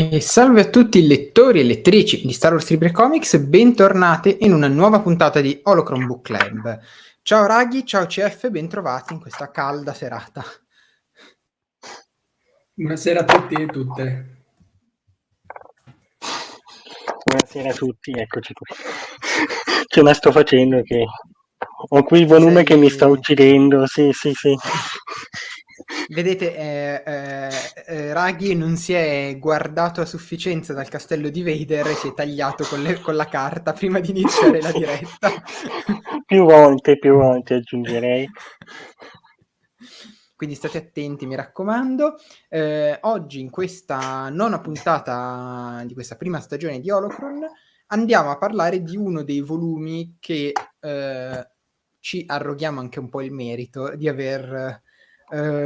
E salve a tutti i lettori e lettrici di Star Wars Libre Comics, bentornate in una nuova puntata di Holocron Book Club. Ciao Raghi, ciao CF, bentrovati in questa calda serata. Buonasera a tutti e tutte. Buonasera a tutti, eccoci qui. Ce la sto facendo che ho qui il volume che mi sta uccidendo, sì. Vedete, Raghi non si è guardato a sufficienza dal castello di Vader e si è tagliato con la carta prima di iniziare la diretta. più volte aggiungerei. Quindi state attenti, mi raccomando. Oggi, in questa nona puntata di questa prima stagione di Holocron, andiamo a parlare di uno dei volumi che ci arroghiamo anche un po' il merito di aver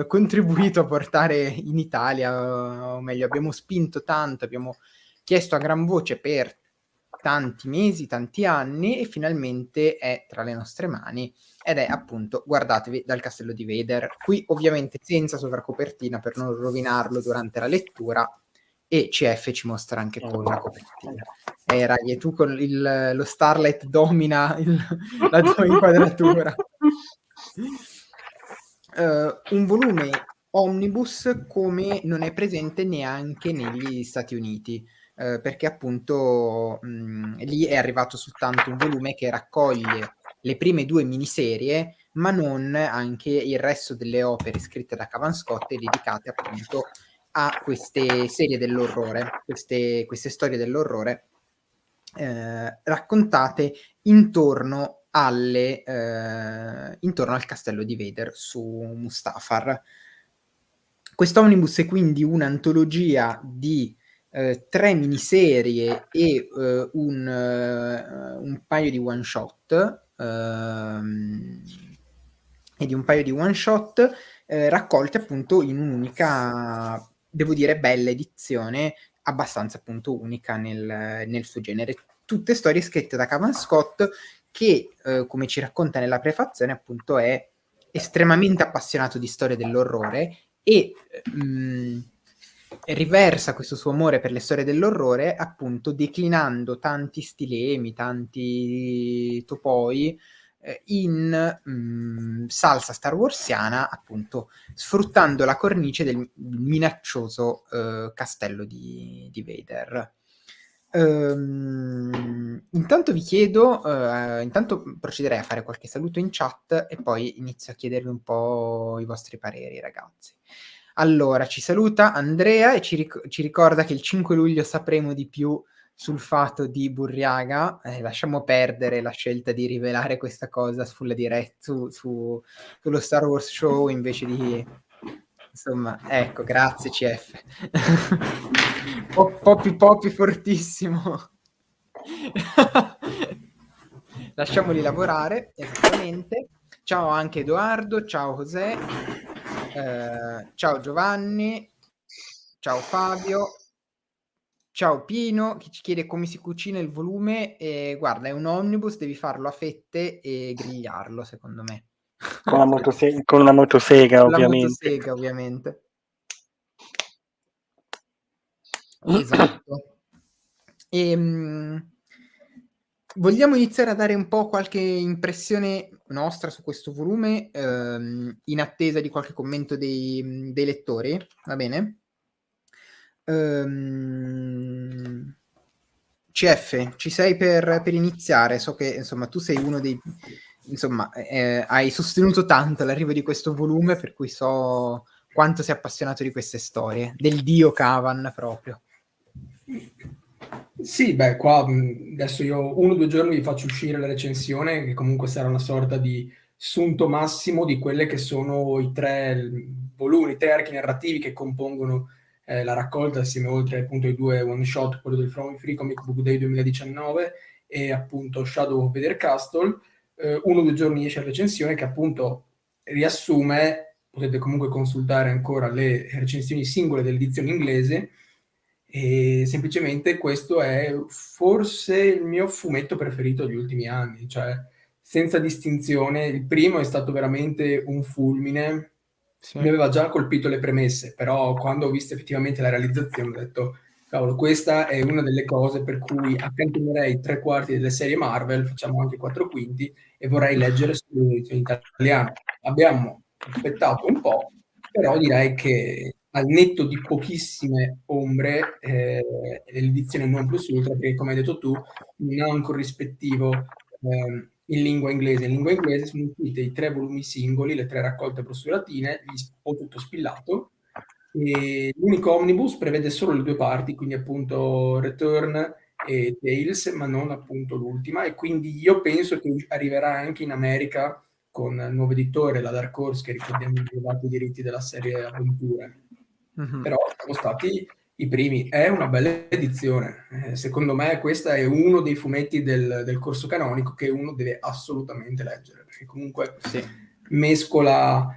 contribuito a portare in Italia, o meglio, abbiamo spinto tanto, abbiamo chiesto a gran voce per tanti mesi, tanti anni, e finalmente è tra le nostre mani, ed è appunto, guardatevi, Dal Castello di Vader, qui ovviamente senza sovracopertina per non rovinarlo durante la lettura, e CF ci mostra anche con la copertina. Raghi, tu con lo Starlight domina la tua inquadratura. Un volume omnibus come non è presente neanche negli Stati Uniti, perché appunto lì è arrivato soltanto un volume che raccoglie le prime due miniserie, ma non anche il resto delle opere scritte da Cavan Scott e dedicate appunto a queste serie dell'orrore, queste storie dell'orrore raccontate intorno al castello di Vader su Mustafar. Quest'omnibus è quindi un'antologia di 3 miniserie e un paio di one shot raccolte appunto in un'unica, devo dire, bella edizione, abbastanza appunto unica nel suo genere. Tutte storie scritte da Cavan Scott che, come ci racconta nella prefazione, appunto è estremamente appassionato di storie dell'orrore e riversa questo suo amore per le storie dell'orrore appunto declinando tanti stilemi, tanti topoi in salsa star warsiana, appunto sfruttando la cornice del minaccioso castello di Vader. Intanto vi chiedo, intanto procederei a fare qualche saluto in chat e poi inizio a chiedervi un po' i vostri pareri, ragazzi. Allora, ci saluta Andrea e ci ricorda che il 5 luglio sapremo di più sul fatto di Burriaga. Lasciamo perdere la scelta di rivelare questa cosa sulla diretta sullo Star Wars Show invece di... Insomma, ecco, grazie CF. Poppy fortissimo. Lasciamoli lavorare, esattamente. Ciao anche Edoardo, ciao José, ciao Giovanni, ciao Fabio, ciao Pino, che ci chiede come si cucina il volume. Guarda, è un omnibus, devi farlo a fette e grigliarlo, secondo me. Con una motosega, Con la ovviamente. motosega, ovviamente. Esatto. Vogliamo iniziare a dare un po' qualche impressione nostra su questo volume, in attesa di qualche commento dei lettori, va bene? CF, ci sei per iniziare? So che insomma tu sei uno dei... Insomma, hai sostenuto tanto l'arrivo di questo volume, per cui so quanto sei appassionato di queste storie, del dio Cavan proprio. Sì, beh, qua adesso io 1 o 2 giorni vi faccio uscire la recensione, che comunque sarà una sorta di sunto massimo di quelle che sono i 3 volumi, i 3 archi narrativi che compongono la raccolta, assieme oltre appunto ai 2 one shot, quello del Free Comic Book Day 2019 e appunto Shadow of Vader Castle. 1 o 2 giorni esce la recensione che appunto riassume, potete comunque consultare ancora le recensioni singole dell'edizione inglese, e semplicemente questo è forse il mio fumetto preferito degli ultimi anni, cioè senza distinzione. Il primo è stato veramente un fulmine, Sì. mi aveva già colpito le premesse, però quando ho visto effettivamente la realizzazione ho detto, cavolo, questa è una delle cose per cui accantonerei 3/4 delle serie Marvel, facciamo anche 4/5, e vorrei leggere solo l'edizione italiana. Abbiamo aspettato un po', però direi che al netto di pochissime ombre, l'edizione non plus ultra, perché come hai detto tu, non ha un corrispettivo in lingua inglese. In lingua inglese sono uscite i 3 volumi singoli, le 3 raccolte brossolatine, ho tutto spillato, e l'unico omnibus prevede solo le 2 parti, quindi appunto Return e Tales, ma non appunto l'ultima, e quindi io penso che arriverà anche in America con il nuovo editore, la Dark Horse, che ricordiamo ha dato i diritti della serie Avventure. Mhm. Però sono stati i primi. È una bella edizione. Secondo me questa è uno dei fumetti del corso canonico che uno deve assolutamente leggere, perché comunque Sì. mescola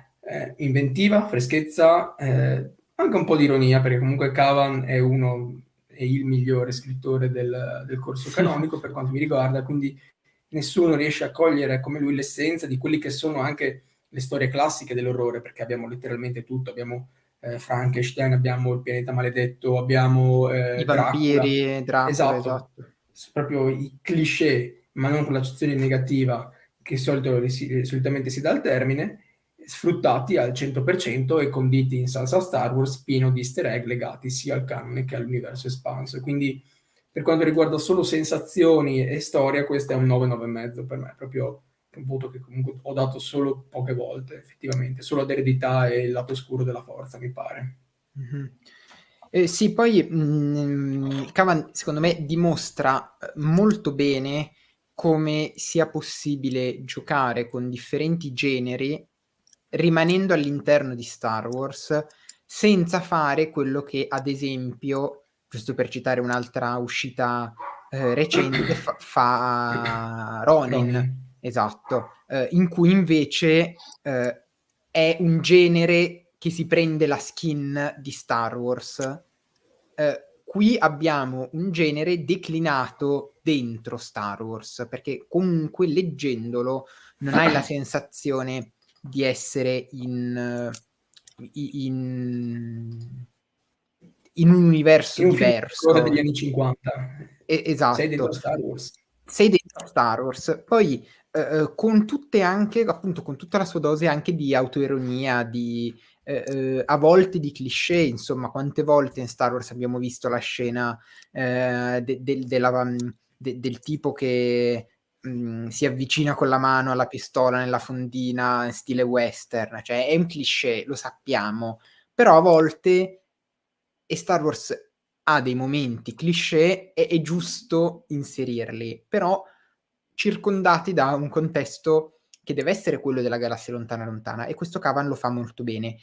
inventiva, freschezza, anche un po' di ironia, perché comunque Cavan è il migliore scrittore del corso canonico per quanto mi riguarda, quindi nessuno riesce a cogliere come lui l'essenza di quelli che sono anche le storie classiche dell'orrore, perché abbiamo letteralmente tutto, abbiamo Frankenstein, abbiamo il pianeta maledetto, abbiamo I Dracula. vampiri, Dracula, Esatto, esatto. proprio i cliché, ma non con l'accezione negativa che solitamente si dà al termine, sfruttati al 100% e conditi in salsa Star Wars, pieno di easter egg legati sia al canone che all'universo espanso. Quindi per quanto riguarda solo sensazioni e storia, questo è un 9, 9,5 per me, proprio un voto che comunque ho dato solo poche volte, effettivamente, solo ad eredità e il lato oscuro della forza, mi pare. Mhm. Sì, poi Cavan secondo me dimostra molto bene come sia possibile giocare con differenti generi rimanendo all'interno di Star Wars senza fare quello che ad esempio, giusto per citare un'altra uscita recente, fa Ronin, Ronin. esatto, in cui invece è un genere che si prende la skin di Star Wars. Qui abbiamo un genere declinato dentro Star Wars, perché comunque leggendolo non hai la sensazione di essere in un universo In un film d'orrore degli diverso. anni 50. Sei dentro Esatto. Star Wars. Sei dentro Star Wars. Poi con tutte anche, appunto, con tutta la sua dose anche di autoironia, a volte di cliché, insomma, quante volte in Star Wars abbiamo visto la scena del tipo che si avvicina con la mano alla pistola nella fondina in stile western, cioè è un cliché, lo sappiamo, però a volte, e Star Wars ha dei momenti cliché, è giusto inserirli, però circondati da un contesto che deve essere quello della galassia lontana lontana, e questo Cavan lo fa molto bene,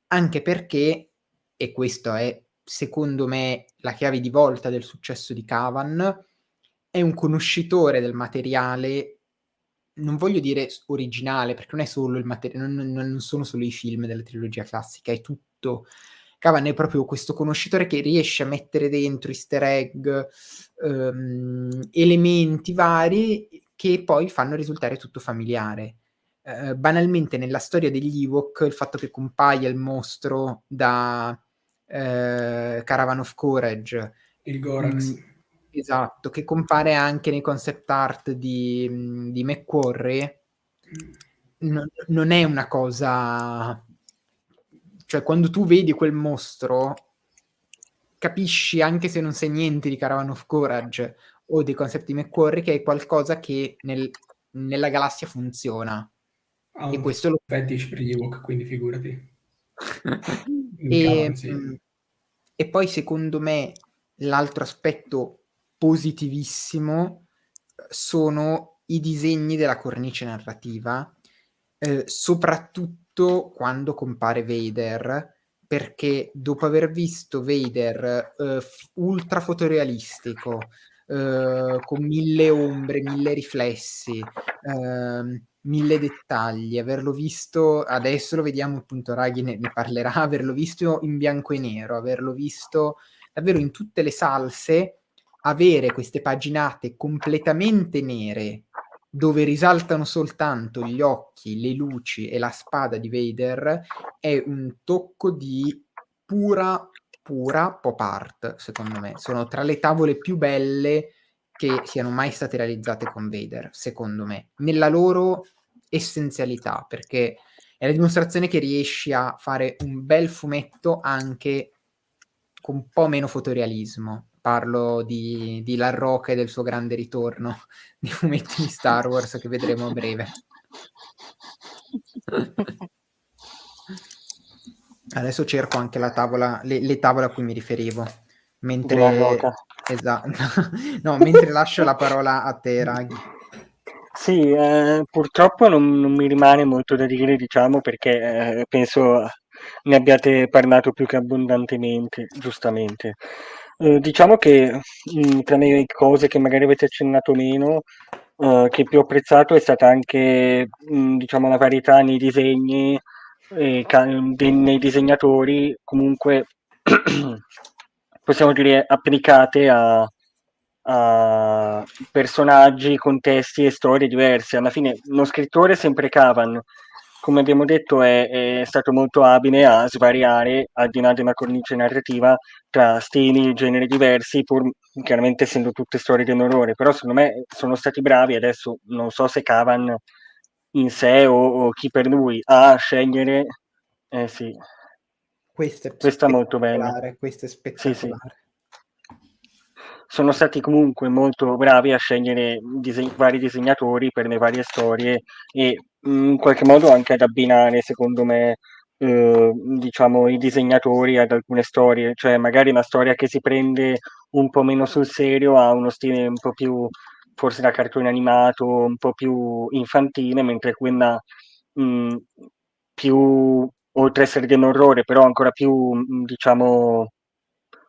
anche perché, e questo è secondo me la chiave di volta del successo di Cavan, è un conoscitore del materiale, non voglio dire originale, perché non è solo il materiale, non sono solo i film della trilogia classica, è tutto. Cavan è proprio questo conoscitore che riesce a mettere dentro easter egg, elementi vari che poi fanno risultare tutto familiare. Banalmente nella storia degli Ewok, il fatto che compaia il mostro da Caravan of Courage, Il Gorax. esatto, che compare anche nei concept art di McQuarrie, non è una cosa, cioè quando tu vedi quel mostro capisci, anche se non sai niente di Caravan of Courage o dei concept di McQuarrie, che è qualcosa che nella galassia funziona, Ha e un questo lo fetish per gli Ewok, quindi figurati. In e, Cavan, sì. e poi secondo me l'altro aspetto positivissimo sono i disegni della cornice narrativa, soprattutto quando compare Vader, perché dopo aver visto Vader ultra fotorealistico, con 1000 ombre, 1000 riflessi, 1000 dettagli, averlo visto, adesso lo vediamo appunto, Raghi ne parlerà, averlo visto in bianco e nero, averlo visto davvero in tutte le salse, avere queste paginate completamente nere dove risaltano soltanto gli occhi, le luci e la spada di Vader è un tocco di pura pop art, secondo me. Sono tra le tavole più belle che siano mai state realizzate con Vader, secondo me, nella loro essenzialità, perché è la dimostrazione che riesci a fare un bel fumetto anche con un po' meno fotorealismo. Parlo di La Rocca e del suo grande ritorno nei fumetti di Star Wars che vedremo a breve. Adesso cerco anche la tavola, le tavole a cui mi riferivo. Mentre esatto. No, mentre lascio la parola a te, Raghi. Sì, purtroppo non mi rimane molto da dire, diciamo, perché penso ne abbiate parlato più che abbondantemente, giustamente. Diciamo che tra le cose che magari avete accennato meno, che più ho apprezzato è stata anche, diciamo, la varietà nei disegni, nei disegnatori, comunque possiamo dire applicate a personaggi, contesti e storie diverse. Alla fine lo scrittore, sempre Cavan, come abbiamo detto, è stato molto abile a svariare, al di là della cornice narrativa, tra stili e generi diversi, pur chiaramente essendo tutte storie dell'orrore. Però secondo me sono stati bravi, adesso non so se Cavan in sé o chi per lui a scegliere, sì, Questo è questa è molto bella. spettacolare, questo è Sì, sì. spettacolare. Sono stati comunque molto bravi a scegliere vari disegnatori per le varie storie e in qualche modo anche ad abbinare, secondo me, diciamo, i disegnatori ad alcune storie, cioè magari una storia che si prende un po' meno sul serio ha uno stile un po' più, forse da cartone animato, un po' più infantile, mentre quella mh, più, oltre ad essere dell'orrore, però ancora più, diciamo,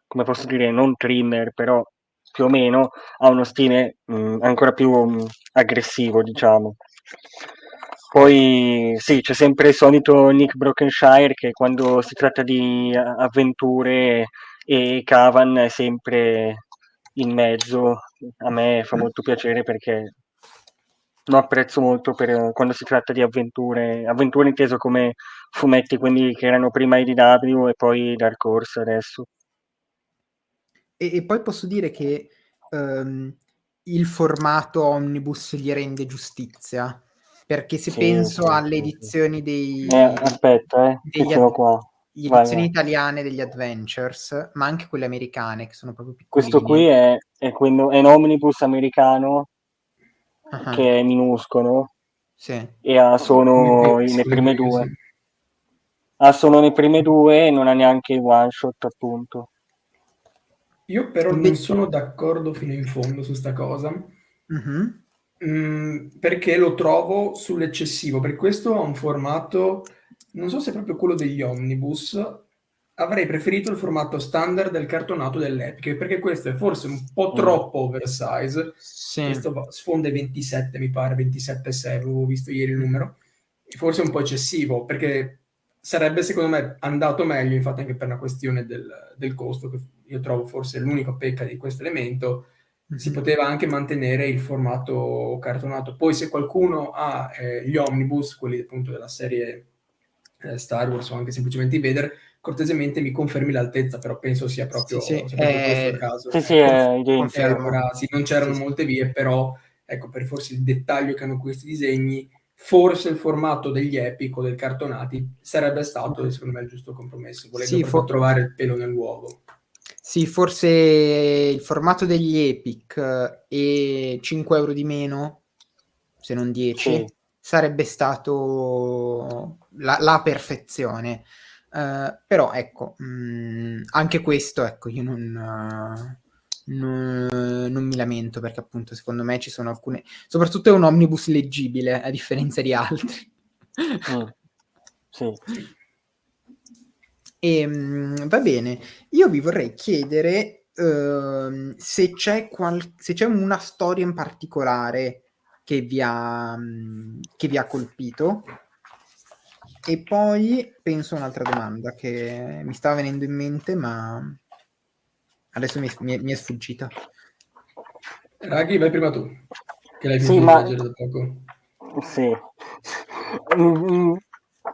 come posso dire, non thriller, però più o meno ha uno stile ancora più aggressivo, diciamo. Poi sì, c'è sempre il solito Nick Brokenshire che quando si tratta di avventure e Cavan è sempre in mezzo. A me fa molto piacere perché lo apprezzo molto per quando si tratta di avventure inteso come fumetti, quelli che erano prima IDW e poi Dark Horse adesso. E poi posso dire che il formato omnibus gli rende giustizia, perché se Sì, penso sì, alle sì, sì. edizioni Aspetta, che degli ce l'ho qua. Vai, edizioni vai. italiane degli Adventures, ma anche quelle americane che sono proprio Questo piccolini. qui è un omnibus americano Ah-ah, che è minuscolo sì. e ha solo le Piccoli prime qui, due. sì. Ha solo le prime due e non ha neanche il one shot, appunto. Io però non Inve sono d'accordo fino in fondo su sta cosa, Mh-mh. perché lo trovo sull'eccessivo. Per questo ha un formato, non so se è proprio quello degli omnibus, avrei preferito il formato standard del cartonato dell'Epic, perché questo è forse un po' troppo oversize. Sì. Questo sfonda i 27, mi pare, 27,6, avevo visto ieri il Mh-mh. numero. Forse un po' eccessivo, perché sarebbe secondo me andato meglio, infatti anche per una questione del costo, che io trovo forse l'unica pecca di questo elemento, si Mh-mh. poteva anche mantenere il formato cartonato. Poi se qualcuno ha gli omnibus, quelli appunto della serie Star Wars o anche semplicemente i Vader, cortesemente mi confermi l'altezza, però penso sia Sì, sì, sia proprio questo il caso. Sì, sì, Ecco. è E identico. allora sì, non Sì, c'erano sì. molte vie, però ecco, per forse il dettaglio che hanno questi disegni, forse il formato degli epic o del cartonati sarebbe stato, secondo me, il giusto compromesso, volendo Sì, proprio trovare il pelo nell'uovo. sì, forse il formato degli Epic e 5 euro di meno, se non Sì. 10, sarebbe stato la perfezione. Però ecco, anche questo, ecco, io non mi lamento, perché appunto secondo me ci sono alcune, soprattutto è un omnibus leggibile a differenza di altri. Sì. Va bene, io vi vorrei chiedere se c'è una storia in particolare che vi ha colpito, e poi penso a un'altra domanda che mi stava venendo in mente, ma adesso mi è sfuggita. Raghi, vai prima tu, che l'hai Sì, finito di ma leggere da poco. sì.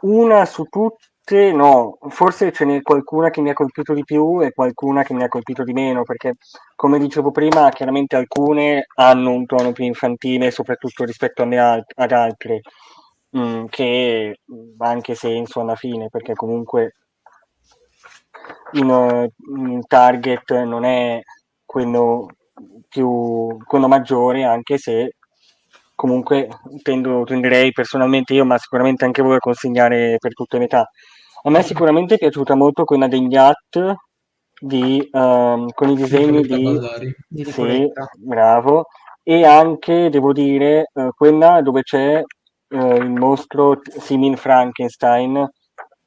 Una su tutte, no, forse ce n'è qualcuna che mi ha colpito di più e qualcuna che mi ha colpito di meno, perché come dicevo prima, chiaramente alcune hanno un tono più infantile, soprattutto rispetto ad altre, che ha anche senso alla fine, perché comunque il target non è quello quello maggiore, anche se comunque tenderei personalmente io, ma sicuramente anche voi, a consigliare per tutte le età. A me sicuramente è piaciuta molto quella degli At con i disegni Nicoletta di Ballari. Di sì, Nicoletta. bravo, e anche devo dire quella dove c'è il mostro Simin Frankenstein,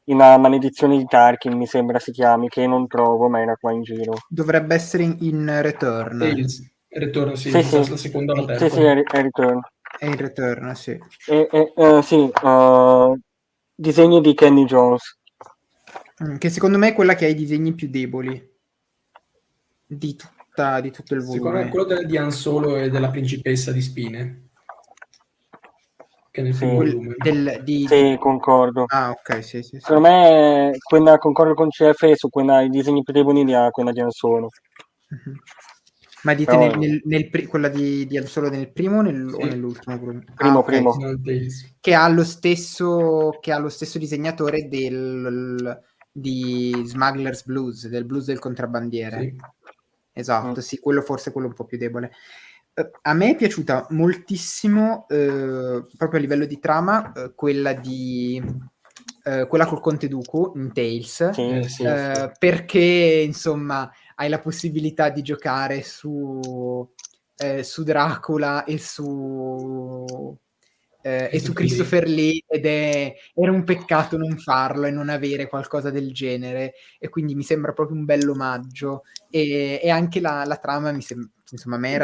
una maledizione di Tarkin mi sembra si chiami, che non trovo, ma era qua in giro. Dovrebbe essere in Return. Tales, ritorno, sì, Sì, mi sa sì, la seconda o la sì, terza. sì, è Return. È in Return, sì. Sì, disegni di Kenny Jones. Che secondo me è quella che ha i disegni più deboli di tutto il Secondo me è volume. quello di Han Solo e della principessa di spine, che è nel primo Sì, volume. sì, concordo. Ah, ok, sì, sì, sì. Secondo me quella, concordo con CF su quella, i disegni più deboli di quella di Han Solo. Mhm. Ma dite Però, quella di Han Solo nel primo o Sì, nell'ultimo volume? Ah, primo, ok. Sì. non Tales. Che ha lo stesso disegnatore di Smuggler's Blues, del blues del contrabbandiere. Sì. Esatto, sì, quello forse è quello un po' più debole. A me è piaciuta moltissimo, proprio a livello di trama, quella col Conte Dooku in Tales, sì, Sì. perché insomma hai la possibilità di giocare su Dracula e su Christopher Lee, ed era un peccato non farlo e non avere qualcosa del genere, e quindi mi sembra proprio un bel omaggio, e anche la trama insomma a me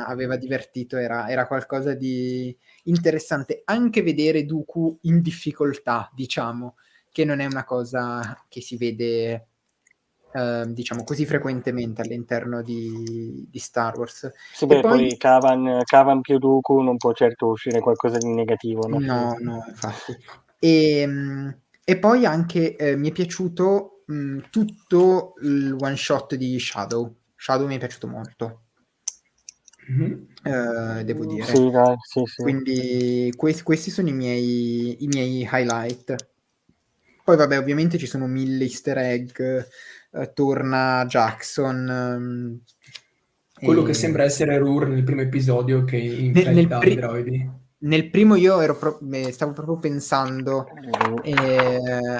aveva divertito, era qualcosa di interessante, anche vedere Dooku in difficoltà, diciamo, che non è una cosa che si vede diciamo così frequentemente all'interno di Star Wars. sì, E beh, poi poi Cavan più Dooku non può certo uscire qualcosa di negativo alla fine. no, infatti. E poi anche mi è piaciuto tutto il one shot di Shadow. Shadow mi è piaciuto molto, devo dire. Sì, dai, sì. Quindi questi sono i miei highlight. Poi vabbè, ovviamente ci sono 1000 easter egg, torna Jackson. Quello che sembra essere Rur nel primo episodio che infetta i droidi. Nel primo io stavo proprio pensando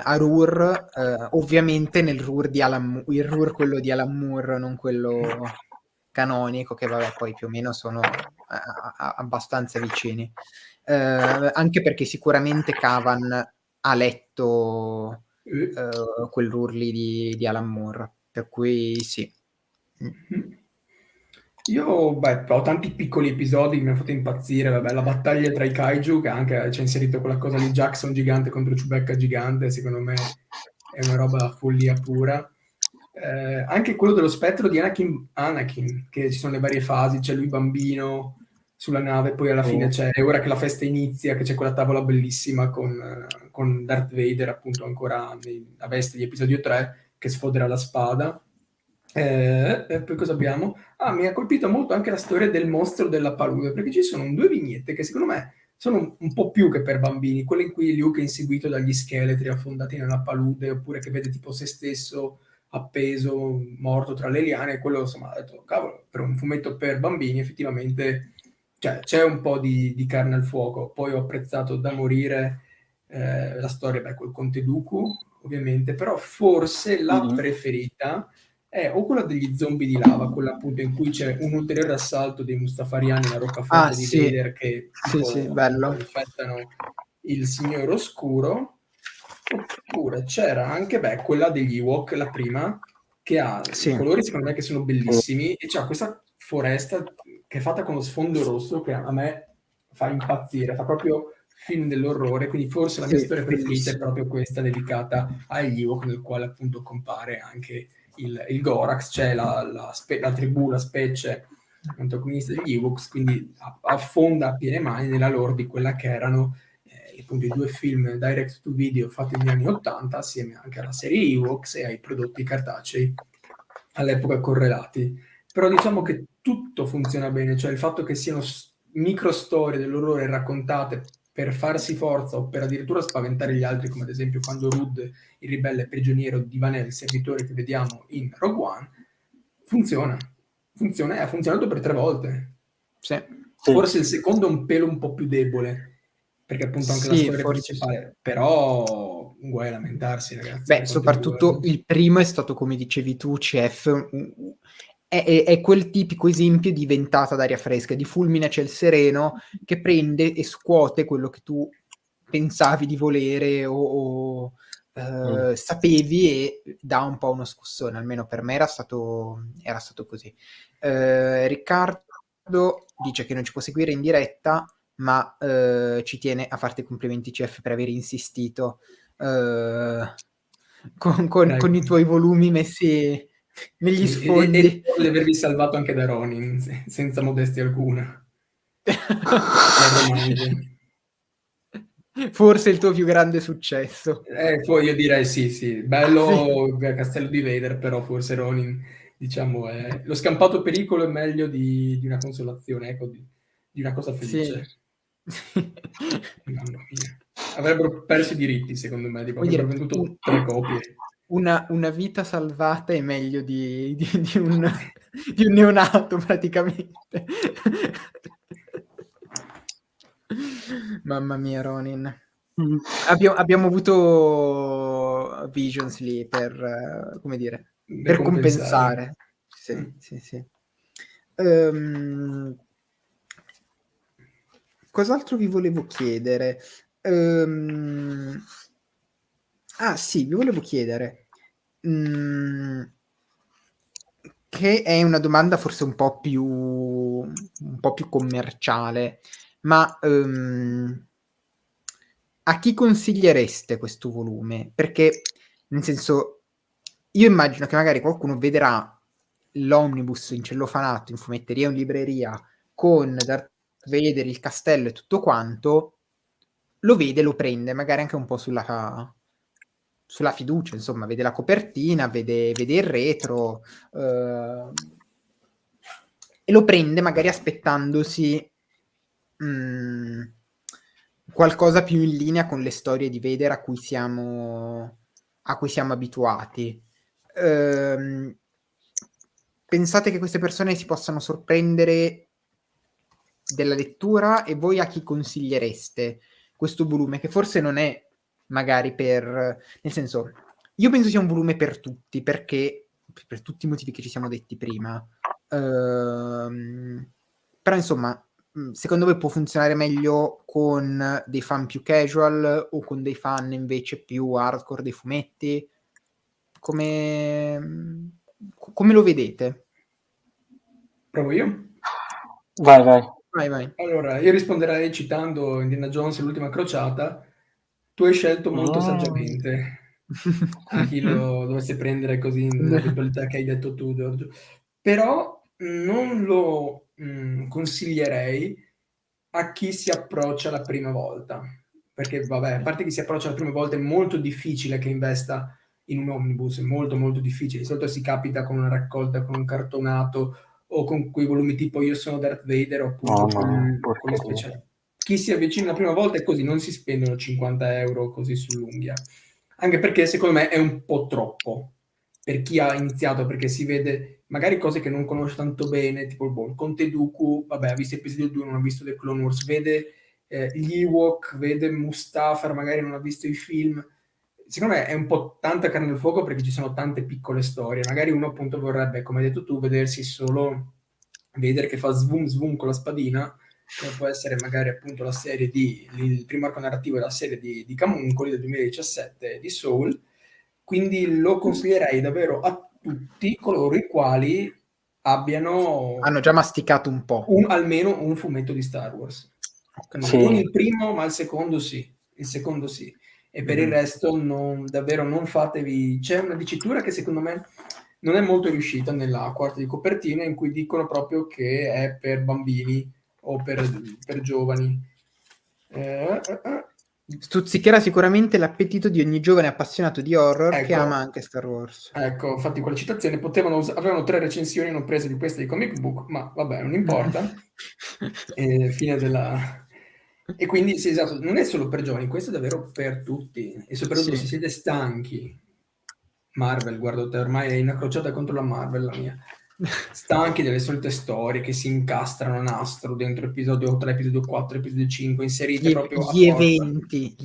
a Rur, ovviamente il Rur quello di Alan Moore, non quello canonico, che vabbè poi più o meno sono abbastanza vicini, anche perché sicuramente Cavan ha letto quel Rur lì di Alan Moore, per cui sì. Io ho tanti piccoli episodi che mi hanno fatto impazzire, vabbè, la battaglia tra i kaiju, che anche c'è inserito quella cosa lì, Jackson gigante contro Chewbacca gigante, secondo me è una roba follia pura. Anche quello dello spettro di Anakin, che ci sono le varie fasi, c'è lui bambino sulla nave, poi alla fine c'è, ora che la festa inizia, che c'è quella tavola bellissima con Darth Vader, appunto ancora a veste di episodio 3, che sfodera la spada. Poi cosa abbiamo? Mi ha colpito molto anche la storia del mostro della palude, perché ci sono 2 vignette che secondo me sono un po' più che per bambini, quelle in cui Luke è inseguito dagli scheletri affondati nella palude, oppure che vede tipo se stesso appeso, morto tra le liane, e quello insomma ha detto, cavolo, per un fumetto per bambini effettivamente c'è un po' di carne al fuoco. Poi ho apprezzato da morire la storia col Conte Dooku, ovviamente, però forse la preferita o quella degli zombie di lava, quella appunto in cui c'è un ulteriore assalto dei Mustafariani nella roccaforte di sì. Vader che Sì, sì, tipo bello. infettano il Signore Oscuro. Oppure c'era anche quella degli Ewok, la prima, che ha i colori secondo me che sono bellissimi e c'ha questa foresta che è fatta con lo sfondo rosso che a me fa impazzire, fa proprio film dell'orrore, quindi forse la mia storia preferita è proprio questa dedicata agli Ewok, nel quale appunto compare anche il Gorax, cioè la tribù, la specie antagonista degli Ewoks, quindi affonda a piene mani nella lore di quella che erano appunto i 2 film direct to video fatti negli anni 80 assieme anche alla serie Ewoks e ai prodotti cartacei all'epoca correlati. Però diciamo che tutto funziona bene, cioè il fatto che siano micro storie dell'orrore raccontate per farsi forza o per addirittura spaventare gli altri, come ad esempio quando Rud, il ribelle prigioniero di Vanel, il servitore che vediamo in Rogue One, funziona e ha funzionato per 3 volte. Sì. Forse il secondo è un pelo un po' più debole, perché appunto anche la storia principale, però guai a lamentarsi, ragazzi. Beh, soprattutto il primo è stato, come dicevi tu, CF, è quel tipico esempio di ventata d'aria fresca, di fulmine a ciel sereno, che prende e scuote quello che tu pensavi di volere o sapevi e dà un po' uno scossone, almeno per me era stato così. Riccardo dice che non ci può seguire in diretta, ma ci tiene a farti i complimenti CF per aver insistito con i tuoi volumi messi negli sfondi. E di avervi salvato anche da Ronin, senza modestia alcuna. Forse il tuo più grande successo. Poi io direi sì. Bello sì. Castello di Vader, però forse Ronin, diciamo, è... lo scampato pericolo è meglio di una consolazione, ecco, di una cosa felice. Sì. Mamma mia. Avrebbero perso i diritti, secondo me, tipo, avrebbero venduto 3 copie. Una vita salvata è meglio di un neonato, praticamente. Mamma mia, Ronin. Abbiamo avuto Visions lì per, come dire, per compensare. Sì. Cos'altro vi volevo chiedere? Sì, vi volevo chiedere, che è una domanda forse un po' più commerciale, ma a chi consigliereste questo volume? Perché, nel senso, io immagino che magari qualcuno vedrà l'omnibus incellofanato in fumetteria o in libreria con Darth Vader, il castello e tutto quanto, lo vede, lo prende, magari anche un po' sulla fiducia, insomma, vede la copertina, vede il retro, e lo prende magari aspettandosi qualcosa più in linea con le storie di Vader a cui siamo abituati. Pensate che queste persone si possano sorprendere della lettura, e voi a chi consigliereste questo volume, che forse non è magari nel senso, io penso sia un volume per tutti, perché per tutti i motivi che ci siamo detti prima, però insomma, secondo voi può funzionare meglio con dei fan più casual o con dei fan invece più hardcore dei fumetti? Come lo vedete? Provo io? Vai. Allora, io risponderei citando Indiana Jones e l'ultima crociata. Tu hai scelto molto saggiamente a chi lo dovesse prendere così nell'eventualità che hai detto tu, Giorgio. Però non lo consiglierei a chi si approccia la prima volta. Perché, vabbè, a parte chi si approccia la prima volta, è molto difficile che investa in un omnibus, è molto difficile. Di solito si capita con una raccolta, con un cartonato o con quei volumi tipo Io sono Darth Vader o appunto con le speciali. Chi si avvicina la prima volta è così, non si spendono 50 euro così sull'unghia. Anche perché secondo me è un po' troppo per chi ha iniziato, perché si vede magari cose che non conosce tanto bene, tipo il Conte Dooku, vabbè, ha visto episodio 2, non ha visto The Clone Wars, vede gli Ewok, vede Mustafar, magari non ha visto i film. secondo me è un po' tanta carne al fuoco perché ci sono tante piccole storie. Magari uno appunto vorrebbe, come hai detto tu, vedersi solo vedere che fa svum svum con la spadina, come può essere magari appunto la serie il primo arco narrativo della serie di Camuncoli del 2017 di Soul. Quindi lo consiglierei davvero a tutti coloro i quali Hanno abbiano già masticato un po'. almeno un fumetto di Star Wars. Sì. Non il primo, ma il secondo sì. Il secondo sì. E per il resto davvero non fatevi... C'è una dicitura che secondo me non è molto riuscita nella quarta di copertina, in cui dicono proprio che è per bambini o per giovani. Stuzzicherà sicuramente l'appetito di ogni giovane appassionato di horror che Ecco. ama anche Star Wars. Ecco, infatti quella citazione avevano 3 recensioni non prese di queste di comic book, ma vabbè, non importa. Fine della... E quindi sì, esatto, non è solo per giovani, questo è davvero per tutti. E soprattutto se Sì. siete stanchi, Marvel, guarda te, ormai è una crociata contro la Marvel la mia. Stanchi delle solite storie che si incastrano a nastro dentro episodio 3, episodio 4, episodio 5, inserite proprio a Gli forza. eventi.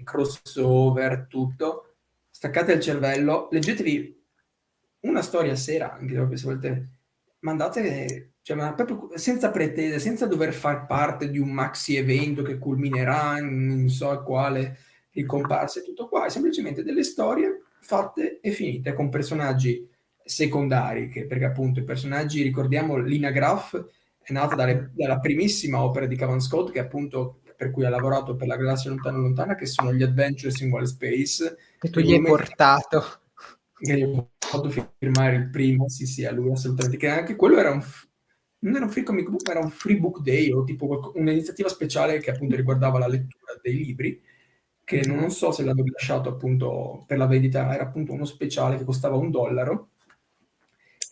Crossover, tutto. Staccate il cervello, leggetevi una storia a sera, anche proprio se volete. Mandate, cioè, ma proprio senza pretese, senza dover far parte di un maxi evento che culminerà in non so quale ricomparsa e tutto qua, è semplicemente delle storie fatte e finite con personaggi secondari, perché appunto i personaggi, ricordiamo, Lina Graff è nata dalla primissima opera di Cavan Scott, che appunto per cui ha lavorato per la galassia lontana lontana, che sono gli Adventures in Wild Space, Che tu il gli hai volume portato. che gli ho fatto firmare il primo, sì, a lui assolutamente, che anche quello era non era un free comic book, ma era un free book day o tipo un'iniziativa speciale che appunto riguardava la lettura dei libri, che non so se l'hanno rilasciato appunto per la vendita, era appunto uno speciale che costava $1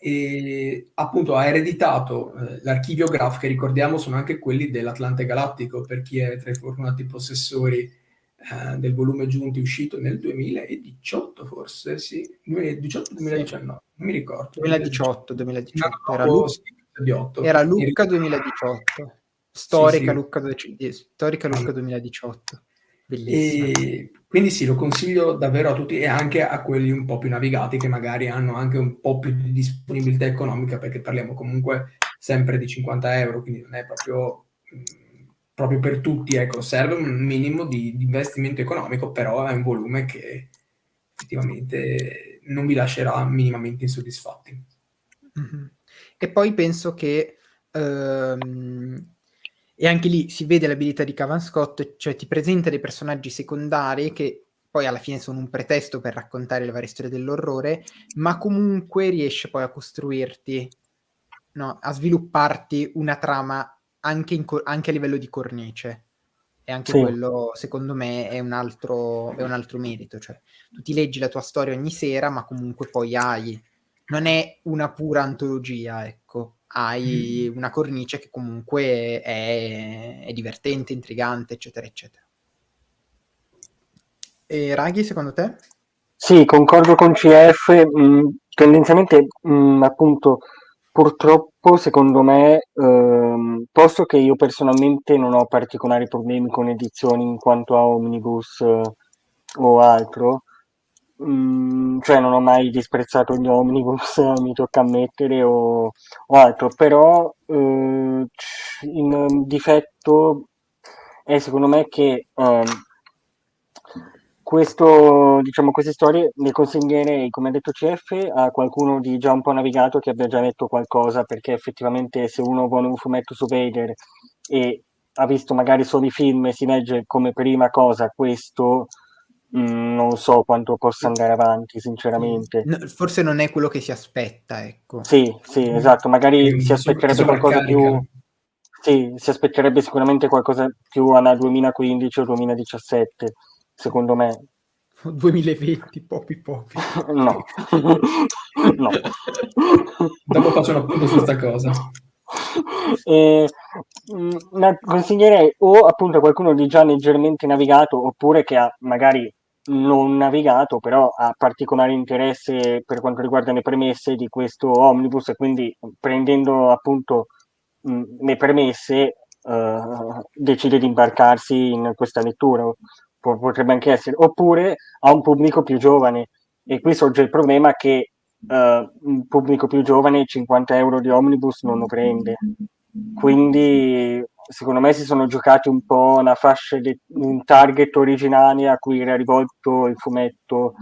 e appunto ha ereditato l'archivio Graph, che ricordiamo sono anche quelli dell'Atlante Galattico, per chi è tra i fortunati possessori del volume giunti uscito nel 2018 forse, sì, 2018-2019, Sì. non mi ricordo. 2018. Un anno Era, dopo, sì, 2018. era Lucca 2018. Sì, Storica sì. Lucca 2018. Bellissima. E quindi sì, lo consiglio davvero a tutti e anche a quelli un po' più navigati che magari hanno anche un po' più di disponibilità economica, perché parliamo comunque sempre di 50 €, quindi non è proprio per tutti, ecco, serve un minimo di investimento economico, però è un volume che effettivamente non vi lascerà minimamente insoddisfatti. E poi penso che, e anche lì si vede l'abilità di Cavan Scott, cioè ti presenta dei personaggi secondari che poi alla fine sono un pretesto per raccontare le varie storie dell'orrore, ma comunque riesce poi a costruirti, no, a svilupparti una trama anche a livello di cornice. E anche Sì. quello secondo me è un altro merito, cioè tu ti leggi la tua storia ogni sera, ma comunque poi non è una pura antologia, ecco, hai una cornice che comunque è divertente, intrigante, eccetera, eccetera. E Raghi, secondo te? Sì, concordo con CF, tendenzialmente, appunto, purtroppo secondo me, posto che io personalmente non ho particolari problemi con edizioni in quanto a omnibus o altro, cioè non ho mai disprezzato gli omnibus, mi tocca ammettere, o altro, però il difetto è secondo me che queste storie le consiglierei, come ha detto CF, a qualcuno di già un po' navigato che abbia già letto qualcosa, perché effettivamente se uno vuole un fumetto su Vader e ha visto magari solo i film e si legge come prima cosa questo, non so quanto possa andare avanti, sinceramente. Forse non è quello che si aspetta, ecco. Sì, sì, esatto, magari si Che aspetterebbe qualcosa più. sovraccaricano. Sì, si aspetterebbe sicuramente qualcosa più alla 2015 o 2017, secondo me. 2020, popi. No, no. Dopo faccio un appunto su sta cosa. E, ma consiglierei o appunto a qualcuno di già leggermente navigato oppure che ha magari non navigato però ha particolare interesse per quanto riguarda le premesse di questo omnibus e quindi prendendo appunto le premesse decide di imbarcarsi in questa lettura. potrebbe anche essere, oppure a un pubblico più giovane. E qui sorge il problema che un pubblico più giovane 50 euro di omnibus non lo prende. Quindi secondo me si sono giocati un po' una fascia un target originale a cui era rivolto il fumetto,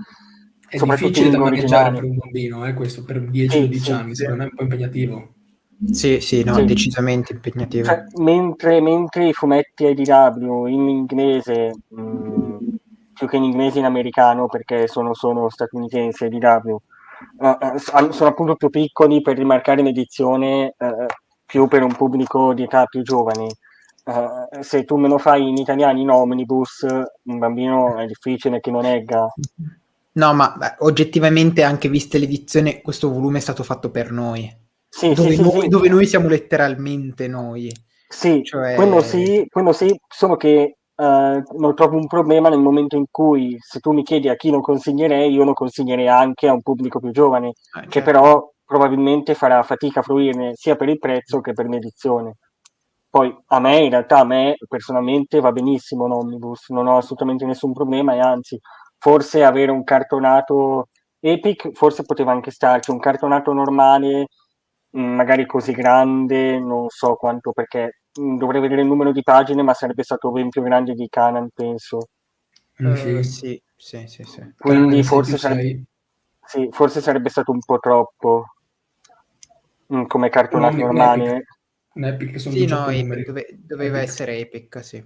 È soprattutto in difficile da lingua maneggiare originale. per un bambino, questo per 10-12 Sì, anni, secondo me è un po' impegnativo. Sì, no, sì. decisamente impegnativo. Cioè, mentre i fumetti IDW in inglese, più che in inglese in americano, perché sono statunitensi IDW, sono appunto più piccoli per rimarcare l'edizione, più per un pubblico di età più giovane. Se tu me lo fai in italiano in omnibus, un bambino è difficile che non legga. No, ma oggettivamente, anche viste l'edizione, questo volume è stato fatto per noi. Sì, Dove noi siamo letteralmente noi. Sì, Cioè, quello sì, solo che non trovo un problema nel momento in cui, se tu mi chiedi a chi lo consiglierei, io lo consiglierei anche a un pubblico più giovane, che certo. però probabilmente farà fatica a fruirne sia per il prezzo che per l'edizione. Poi in realtà a me personalmente va benissimo l'omnibus, non ho assolutamente nessun problema e anzi, forse avere un cartonato Epic, forse poteva anche starci, un cartonato normale magari così grande, non so quanto, perché dovrei vedere il numero di pagine, ma sarebbe stato ben più grande di Canon, penso. Sì. Sì. Canon Quindi 6+6. forse sarebbe stato un po' troppo come cartonato Un Epic. normale. Sì, Epic sono no, 18 Epic, numeri. doveva Epic. essere Epic, sì.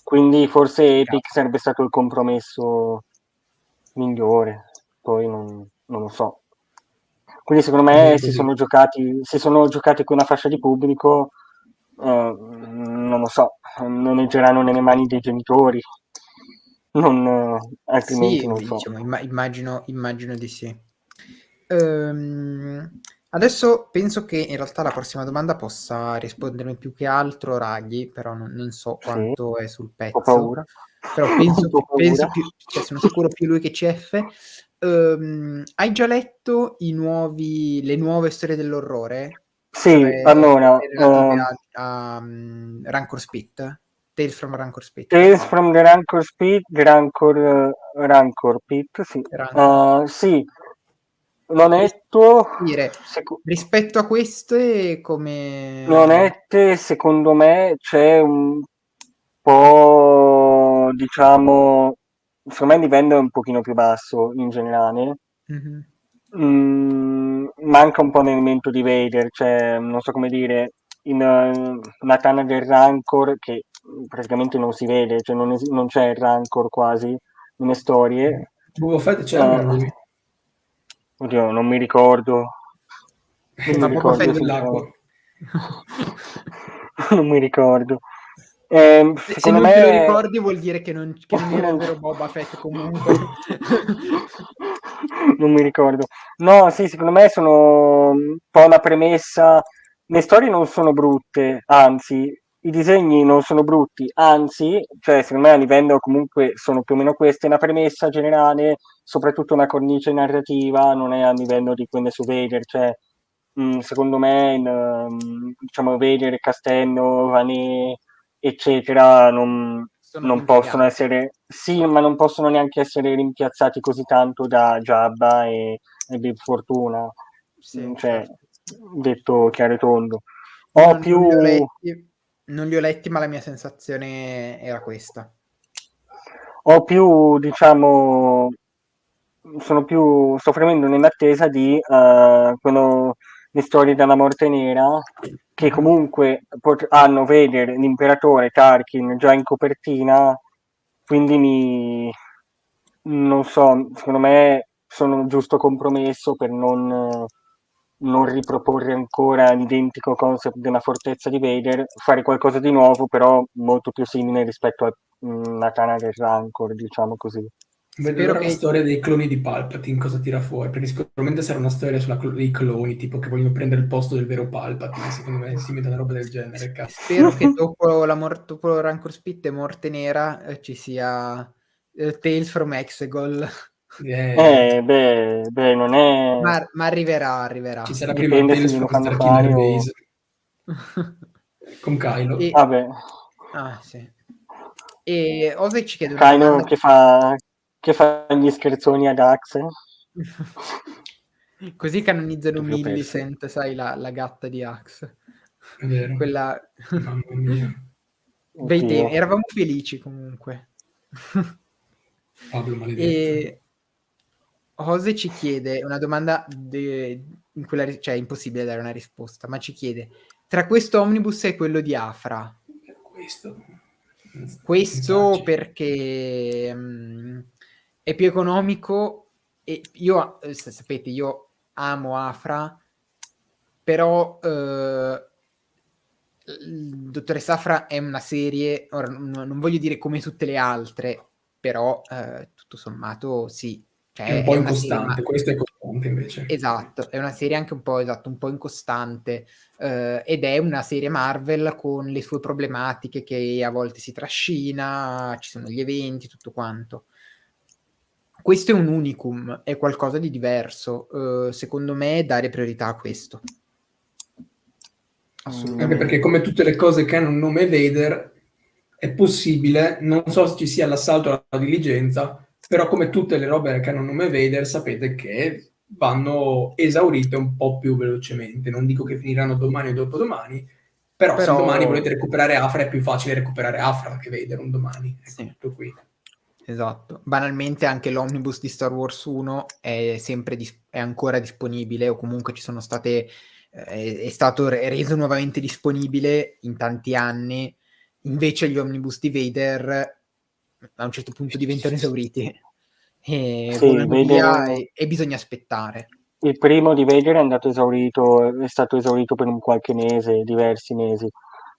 Quindi forse Epic sarebbe stato il compromesso migliore, poi non lo so. Quindi secondo me Così, così. si sono giocati con una fascia di pubblico, non lo so, non leggeranno nelle mani dei genitori, altrimenti Sì, non so. diciamo, immagino di sì. Adesso penso che in realtà la prossima domanda possa rispondermi più che altro Raghi, però non so Sì, quanto è sul ho pezzo. paura. Però Un po' paura. penso più, cioè sono sicuro più lui che CF. Hai già letto le nuove storie dell'orrore? Sì, Cioè allora, quelle relative a Rancor Spit? Tales from Rancor Spit? Tales from the Rancor Pit, Rancor Pit, sì. Sì, l'ho letto, Dire, seco- rispetto a queste, non come... è, secondo me c'è un po', diciamo, secondo me il livello è un pochino più basso in generale. Mhm. Manca un po' l'elemento di Vader, cioè non so come dire, in la tana del Rancor che praticamente non si vede, cioè non c'è il Rancor quasi nelle storie. Boba Fett c'è, Eh, Melody? oddio, non mi ricordo. Non mi Ma Boba ricordo Fett... Quell'acqua. non mi ricordo. Se Secondo non te lo me ricordi vuol dire che non era il vero Boba Fett comunque. non mi ricordo. No, sì, secondo me sono un po' la premessa. Le storie non sono brutte, anzi, i disegni non sono brutti, anzi, cioè secondo me a livello comunque sono più o meno queste, la premessa generale, soprattutto la cornice narrativa, non è a livello di quelle su Vader, cioè secondo me diciamo Vader, Castello, Vané, eccetera, Sono più non possono intriganti. essere, sì, ma non possono neanche essere rimpiazzati così tanto da Jabba e Bib Fortuna, Sì, cioè, certo. detto chiaro e tondo. Io Ho più, non li ho letti, ma la mia sensazione era questa. diciamo, sto fremendo nell'attesa di le storie della Morte Nera, che Mhm. comunque hanno Vader, l'imperatore Tarkin già in copertina, quindi non so, secondo me sono un giusto compromesso per non riproporre ancora l'identico concept della fortezza di Vader, fare qualcosa di nuovo, però molto più simile rispetto a Natana del Rancor, diciamo così. Vedo Spero ora la che... storia dei cloni di Palpatine, cosa tira fuori, perché sicuramente sarà una storia dei cloni, tipo che vogliono prendere il posto del vero Palpatine, secondo me si mette una roba del genere, cazzo. Spero che dopo Rancor Spit e Morte Nera ci sia Tales from Exegol. Beh, non è... Ma arriverà. Ci sarà prima Dipende se Tales glielo from fanno Starkiller fare o... Base con Kylo. E... Vabbè, Ah, sì. E Ose ci chiede una Kaino domanda. che fa gli scherzoni ad Axe. Così canonizzano Proprio perso. Millicent, sai, la gatta di Axe. È vero. Quella... Mamma mia. Bei Oddio. temi, eravamo felici comunque. Pablo maledetto. E Ose ci chiede una domanda in cui cioè è impossibile dare una risposta, ma ci chiede: tra questo omnibus e quello di Afra? Questo perché è più economico e io, sapete, io amo Afra, però Dottoressa Afra è una serie, ora non voglio dire come tutte le altre, però tutto sommato sì. Cioè, È un po' una serie, incostante, questo è costante invece. esatto, è una serie anche un po', esatto, un po' incostante, ed è una serie Marvel con le sue problematiche che a volte si trascina, ci sono gli eventi, tutto quanto. Questo è un unicum, è qualcosa di diverso. Secondo me dare priorità a questo. Assolutamente. Anche perché come tutte le cose che hanno un nome Vader è possibile, non so se ci sia l'assalto alla diligenza, però come tutte le robe che hanno un nome Vader sapete che vanno esaurite un po' più velocemente. Non dico che finiranno domani o dopodomani, però se un domani volete recuperare Afra è più facile recuperare Afra che Vader un domani. Ecco, sì. tutto qui. Esatto. Banalmente anche l'omnibus di Star Wars 1 è sempre è ancora disponibile, o comunque ci sono state è stato reso nuovamente disponibile in tanti anni. Invece gli omnibus di Vader a un certo punto diventano esauriti e Sì, volano via Vader, e bisogna aspettare. il primo di Vader è andato esaurito, è stato esaurito per un qualche mese, diversi mesi.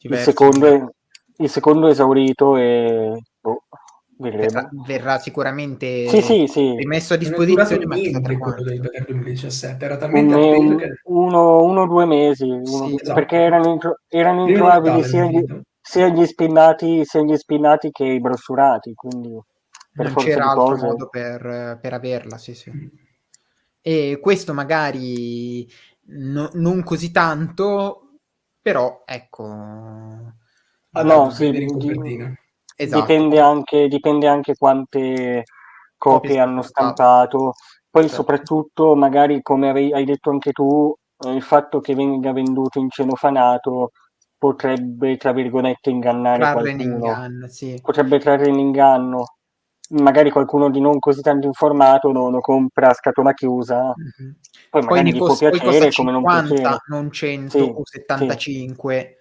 Il secondo è esaurito e vedremo. Verrà sicuramente Sì. rimesso a Non è durato disposizione, ma chissà tra niente quello del quanto. Vader 2017, era talmente atteso che... Uno o 2 mesi, Sì, esatto. perché erano Prima di introvabili Natale l'ho finito. sia gli spinnati che i brossurati, quindi per Non forza c'era di altro cose. modo per averla, sì. E questo magari non così tanto, però ecco... Ha No, dato sì, Vader in copertina. Esatto. dipende anche quante Copie copie hanno stampate. stampato. Poi Certo. soprattutto, magari come hai detto anche tu, il fatto che venga venduto in celofanato potrebbe, tra virgolette, ingannare Trarre in qualcuno. inganno, sì. Potrebbe trarre in inganno. Magari qualcuno di non così tanto informato lo compra a scatola chiusa, Mm-hmm. poi magari gli può Poi costa piacere come non 50, piacere. non 100 Sì, o sì. 75,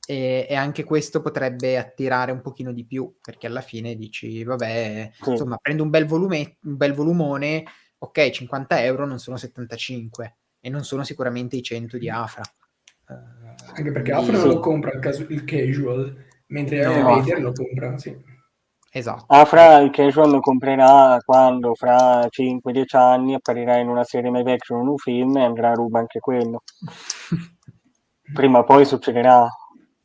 e anche questo potrebbe attirare un pochino di più, perché alla fine dici, vabbè, Sì. insomma, prendo un bel volumone, ok, 50 euro non sono 75 e non sono sicuramente i 100 di Afra. Anche perché Quindi... Afra non lo compra il casual, mentre No, Vader lo compra, sì. esatto. Fra il casual lo comprerà quando fra 5-10 anni apparirà in una serie live action o in un film e andrà a ruba anche quello. Prima o poi succederà,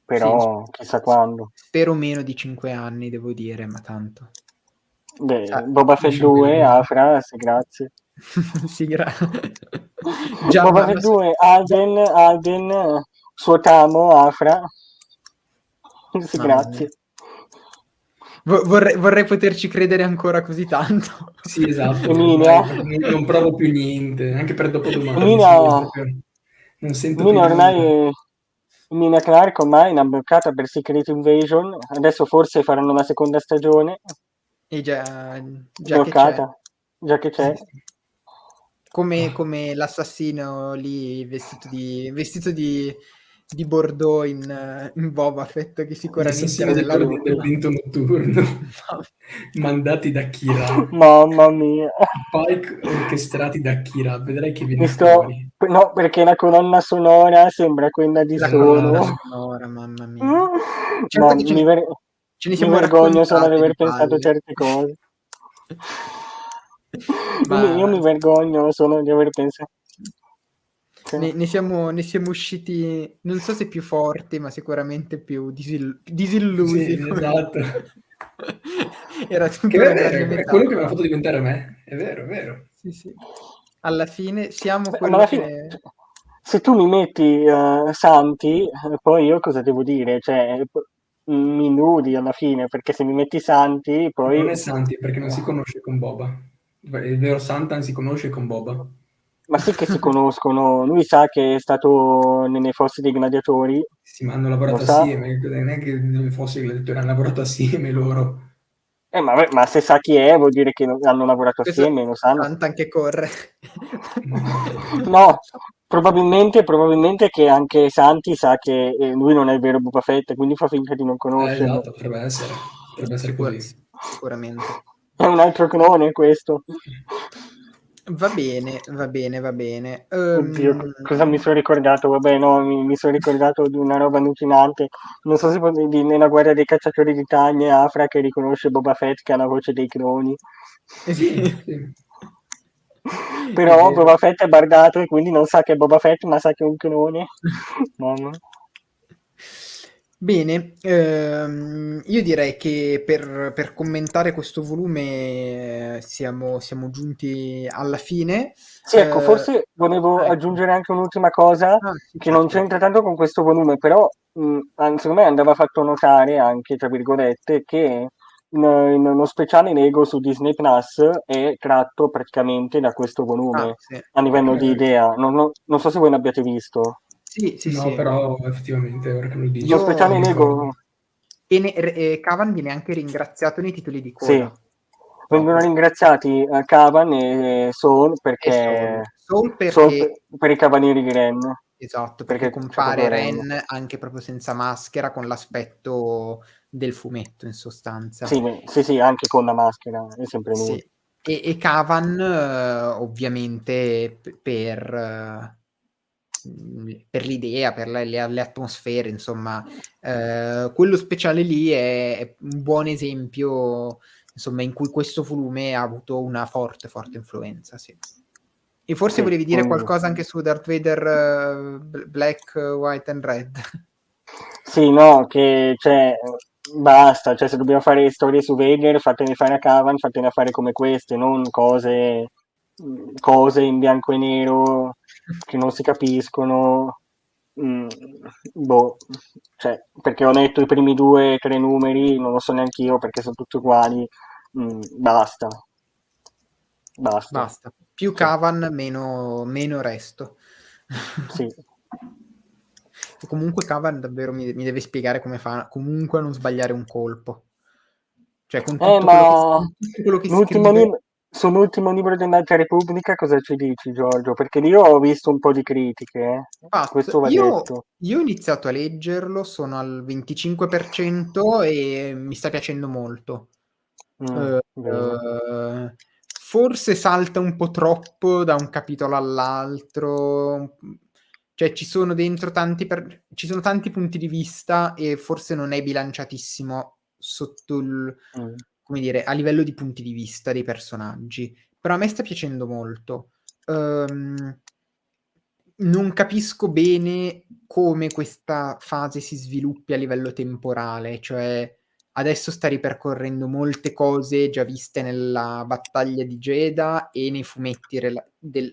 però Sì, chissà quando. spero meno di 5 anni, devo dire, ma tanto. Beh, Boba Fett Diciamo che 2, Afra, sì, grazie. Sì, già Boba Fett 2, Alden, suo Tamo, Afra. Sì, Mamma mia. grazie. Vorrei poterci credere ancora così tanto. sì, esatto, Emilia, ormai non provo più niente, anche per dopodomani, sì, Emilia, non sento più Emilia nulla. ormai, Emilia Clarke ormai è una bloccata per Secret Invasion, adesso forse faranno una seconda stagione, E già che c'è. bloccata, già che c'è. Come l'assassino lì vestito di Bordeaux in Boba Fett, che Gli sicuramente era assassini della del rotta. vento notturno, mandati da Kira, Mamma mia. Pike orchestrati da Kira, vedrai che viene Mi sto... fuori. No, perché la colonna sonora sembra quella di La colonna Solo. sonora, mamma mia. Ma Certo che ce ne mi siamo vergogno solo di raccontate di aver pensato palle. certe cose. Io Ma mi vergogno solo di aver pensato. Cioè, ne siamo usciti, non so se più forti, ma sicuramente più Sì, disillusi. esatto. Era Che tutta una grande è quello che mi ha metafora. fatto diventare me, è vero, è vero. Sì. Alla fine siamo ma quello alla che fine, se tu mi metti Santi, poi io cosa devo dire? Cioè, nudi alla fine, perché se mi metti Santi poi... Non è Santi, perché non si conosce con Boba. Il vero Santan si conosce con Boba. Ma sì che si conoscono, lui sa che è stato nelle fosse dei gladiatori, Sì, ma hanno lo lavorato sa, assieme, non è che nelle fosse gladiatori hanno lavorato assieme loro. ma se sa chi è vuol dire che hanno lavorato Questo assieme, lo sanno. Santan che corre. No, probabilmente che anche Santi sa che lui non è il vero Boba Fett, quindi fa finta di non conoscerlo. Esatto, potrebbe essere così. Sicuramente. È un altro clone questo. Va bene, va bene, va bene. Oddio, cosa mi sono ricordato? Vabbè, no, mi sono ricordato di una roba allucinante. Non so se potevi dire nella guerra dei cacciatori di Tagna, Afra che riconosce Boba Fett che ha la voce dei cloni. Sì, sì. È Però vero. Boba Fett è bardato e quindi non sa che è Boba Fett, ma sa che è un clone. Mamma. Bene, io direi che per commentare questo volume siamo giunti alla fine. Sì, ecco, forse volevo Ecco. aggiungere anche un'ultima cosa Sì, che non certo. c'entra tanto con questo volume, però secondo me andava fatto notare anche, tra virgolette, che in uno speciale Lego su Disney Plus è tratto praticamente da questo volume Sì. a livello di Ok. idea. Non so se voi l'abbiate visto. Sì, sì, No, sì. però effettivamente, ora che lo dici, Lo Io... speciale mi ricordo. Lego, E Cavan viene anche ringraziato nei titoli di sì, coda. vengono Proprio. ringraziati Kavan e Saul E Soul. perché Soul Saul perché... per i Cavalieri di Ren, Esatto, perché perché c'è proprio compare Ren. Ren anche proprio senza maschera, con l'aspetto del fumetto, in sostanza. Sì, anche con la maschera, è sempre lui. Sì. E Cavan, ovviamente, per l'idea, per le atmosfere, insomma, quello speciale lì è un buon esempio, insomma, in cui questo volume ha avuto una forte, forte influenza, sì. E forse Sì, volevi dire qualcosa anche su Darth Vader, Black, White and Red. sì, no, che cioè, basta, cioè se dobbiamo fare storie su Vader, fatene fare a Cavan, fatene fare come queste, non cose in bianco e nero che non si capiscono. Mm, boh, cioè, perché ho letto i primi 2 o 3 numeri, non lo so neanche io perché sono tutti uguali. Basta, basta. Basta. Più Sì, Cavan, meno resto. sì. E comunque Cavan davvero mi deve spiegare come fa comunque a non sbagliare un colpo. Cioè, con tutto quello Ma con tutto quello che l'ultimo scrive. sull'ultimo libro dell'Alta Repubblica cosa ci dici, Giorgio? Perché lì ho visto un po' di critiche, Basta. questo va detto. Io ho iniziato a leggerlo, sono al 25% e mi sta piacendo molto. Bene. Forse salta un po' troppo da un capitolo all'altro, cioè ci sono dentro ci sono tanti punti di vista e forse non è bilanciatissimo sotto Mm. come dire, a livello di punti di vista dei personaggi. Però a me sta piacendo molto. Non capisco bene come questa fase si sviluppi a livello temporale, cioè adesso sta ripercorrendo molte cose già viste nella battaglia di Jedha e nei fumetti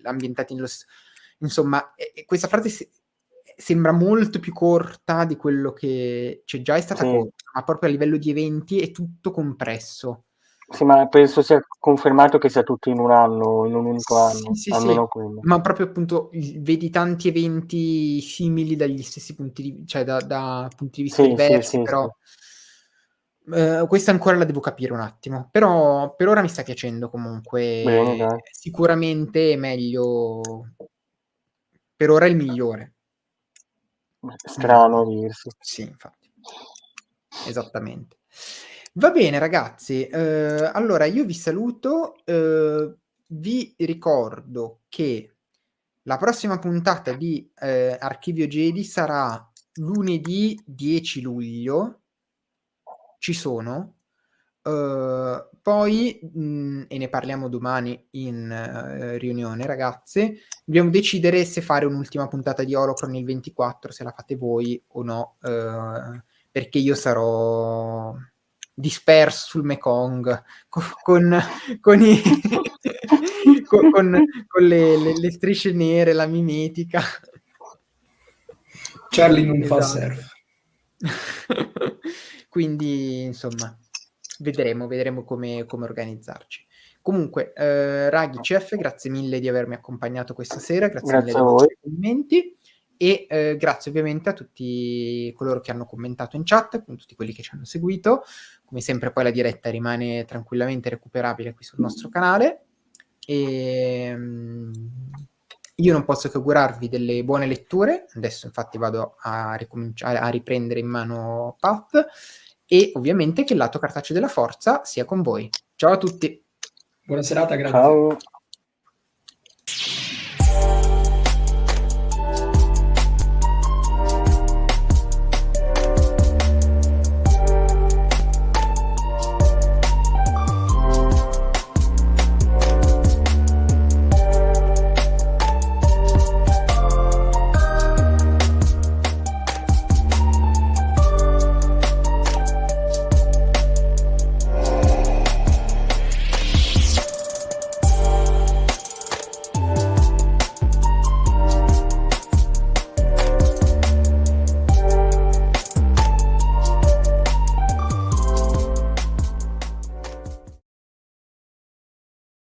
ambientati insomma, questa frase sembra molto più corta di quello che... cioè già è stata Sì. corta, ma proprio a livello di eventi è tutto compresso. Sì, ma penso sia confermato che sia tutto in un anno, in un unico Sì, anno, sì, sì, almeno quello. ma proprio appunto vedi tanti eventi simili dagli stessi cioè da punti di vista Sì, sì, diversi, sì, sì. però questa ancora la devo capire un attimo. Però per ora mi sta piacendo Bene, comunque, dai. sicuramente è meglio, per ora è il migliore. Strano a dirsi. Sì, infatti. Esattamente. Va bene ragazzi, allora io vi saluto, vi ricordo che la prossima puntata di Archivio Jedi sarà lunedì 10 luglio. Ci sono. Poi, e ne parliamo domani in riunione, ragazze, dobbiamo decidere se fare un'ultima puntata di Holocron il 24, se la fate voi o no, perché io sarò disperso sul Mekong con i con le strisce nere, la mimetica. Charlie non fa Esatto. surf. quindi insomma vedremo come organizzarci. Comunque, Raghi, CF, grazie mille di avermi accompagnato questa sera, grazie mille Grazie a dei voi. vostri commenti e grazie ovviamente a tutti coloro che hanno commentato in chat, con tutti quelli che ci hanno seguito. Come sempre poi la diretta rimane tranquillamente recuperabile qui sul nostro canale e io non posso che augurarvi delle buone letture. Adesso infatti vado a ricominciare a riprendere in mano Path e ovviamente che il lato cartaceo della forza sia con voi. Ciao a tutti. Buona serata, grazie. Ciao.